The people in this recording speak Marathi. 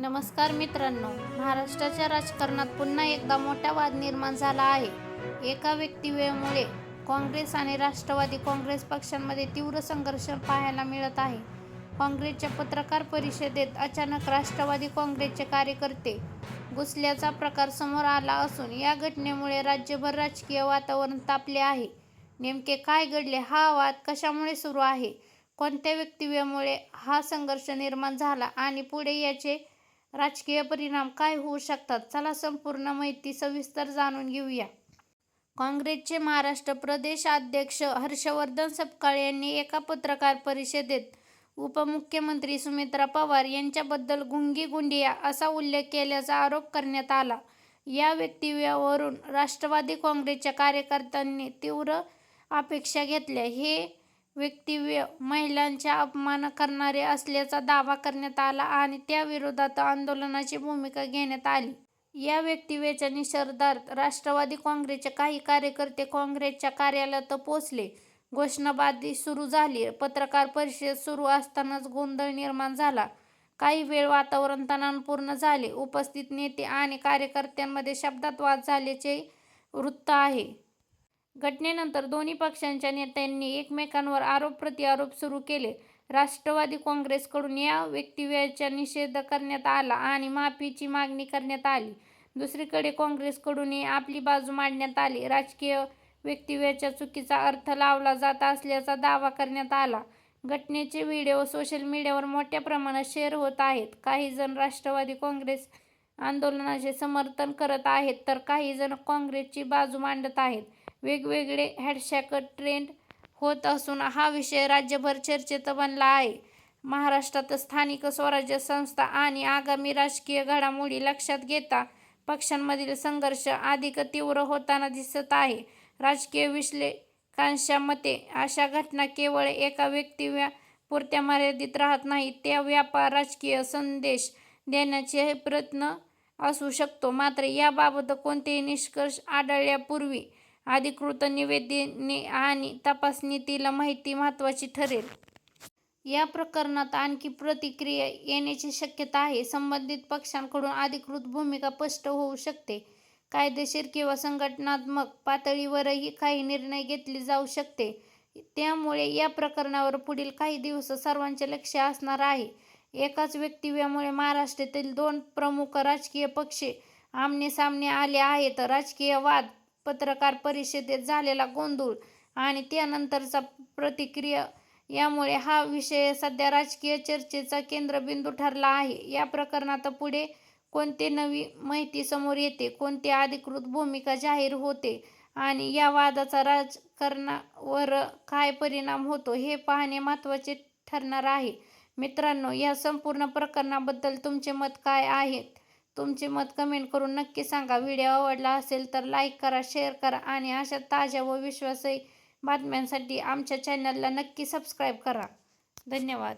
नमस्कार मित्रांनो, महाराष्ट्राच्या राजकारणात पुन्हा एकदा मोठा वाद निर्माण झाला आहे. एका व्यक्तिमुळे काँग्रेस आणि राष्ट्रवादी काँग्रेस पक्षांमध्ये तीव्र संघर्ष पाहायला मिळत आहे. काँग्रेसच्या पत्रकार परिषदेत अचानक राष्ट्रवादी काँग्रेसचे कार्यकर्ते घुसल्याचा प्रकार समोर आला असून या घटनेमुळे राज्यभर राजकीय वातावरण तापले आहे. नेमके काय घडले? हा वाद कशामुळे सुरू आहे? कोणत्या व्यक्तिमुळे हा संघर्ष निर्माण झाला आणि पुढे याचे राजकीय परिणाम काय होऊ शकतात? चला संपूर्ण माहिती सविस्तर जाणून घेऊया. काँग्रेसचे महाराष्ट्र प्रदेश अध्यक्ष हर्षवर्धन सपकाळे यांनी एका पत्रकार परिषदेत उपमुख्यमंत्री सुमित्रा पवार यांच्याबद्दल गुंगी गुंडिया असा उल्लेख केल्याचा आरोप करण्यात आला. या वक्तव्यावरून राष्ट्रवादी काँग्रेसच्या कार्यकर्त्यांनी तीव्र आक्षेप घेतला. हे वक्तव्य महिलांचा अपमान करणारे असल्याचा दावा करण्यात आला आणि त्याविरोधात आंदोलनाची भूमिका घेण्यात आली. या वक्तव्याच्या निषेधार्थ राष्ट्रवादी काँग्रेसचे काही कार्यकर्ते काँग्रेसच्या कार्यालयात पोहोचले. घोषणाबाजी सुरू झाली. पत्रकार परिषद सुरू असतानाच गोंधळ निर्माण झाला. काही वेळ वातावरण तणावपूर्ण झाले. उपस्थित नेते आणि कार्यकर्त्यांमध्ये शब्दात वाद झाल्याचे वृत्त आहे. घटनेनंतर दोन्ही पक्षांच्या नेत्यांनी एकमेकांवर आरोप-प्रत्यारोप सुरू केले. राष्ट्रवादी काँग्रेसकडून या वक्तव्याचा निषेध करण्यात आला आणि माफीची मागणी करण्यात आली. दुसरीकडे काँग्रेसकडूनही आपली बाजू मांडण्यात आली. राजकीय वक्तव्याचा चुकीचा अर्थ लावला जात असल्याचा दावा करण्यात आला. घटनेचे व्हिडिओ सोशल मीडियावर मोठ्या प्रमाणात शेअर होत आहेत. काही जण राष्ट्रवादी काँग्रेस आंदोलनाचे समर्थन करत आहेत तर काही जण काँग्रेसची बाजू मांडत आहेत. वेगवेगळे हॅशटॅग ट्रेंड होत असून हा विषय राज्यभर चर्चेत बनला आहे. महाराष्ट्रात स्थानिक स्वराज्य संस्था आणि आगामी राजकीय घडामोडी लक्षात घेता पक्षांमधील संघर्ष अधिक तीव्र होताना दिसत आहे. राजकीय विश्लेषकांच्या मते अशा घटना केवळ एका वक्तव्यापुरत्या मर्यादित राहत नाहीत. त्या व्यापक राजकीय संदेश देण्याचे प्रयत्न असू शकतो. मात्र याबाबत कोणतेही निष्कर्ष आढळण्यापूर्वी अधिकृत निवेदने आणि तपासणीतील माहिती महत्त्वाची ठरेल. या प्रकरणात आणखी प्रतिक्रिया येण्याची शक्यता आहे. संबंधित पक्षांकडून अधिकृत भूमिका स्पष्ट होऊ शकते. कायदेशीर किंवा संघटनात्मक पातळीवरही काही निर्णय घेतले जाऊ शकते. त्यामुळे या प्रकरणावर पुढील काही दिवस सर्वांचे लक्ष असणार आहे. एकाच वक्तव्यामुळे महाराष्ट्रातील दोन प्रमुख राजकीय पक्ष आमनेसामने आले आहेत. राजकीय वाद, पत्रकार परिषदेत झालेला गोंधळ आणि त्यानंतरच्या प्रतिक्रिया यामुळे हा विषय सध्या राजकीय चर्चेचा केंद्रबिंदू ठरला आहे. या प्रकरणात पुढे कोणती नवी माहिती समोर येते, कोणती अधिकृत भूमिका जाहीर होते आणि या वादाचा राजकारणावर काय परिणाम होतो हे पाहणे महत्त्वाचे ठरणार आहे. मित्रांनो, या संपूर्ण प्रकरणाबद्दल तुमचे मत काय आहे? तुमचे मत कमेंट करून नक्की सांगा. व्हिडिओ आवडला असेल तर लाईक करा, शेअर करा आणि अशा ताज्या व विश्वासार्ह बातम्यांसाठी आमच्या चॅनलला नक्की सबस्क्राईब करा. धन्यवाद.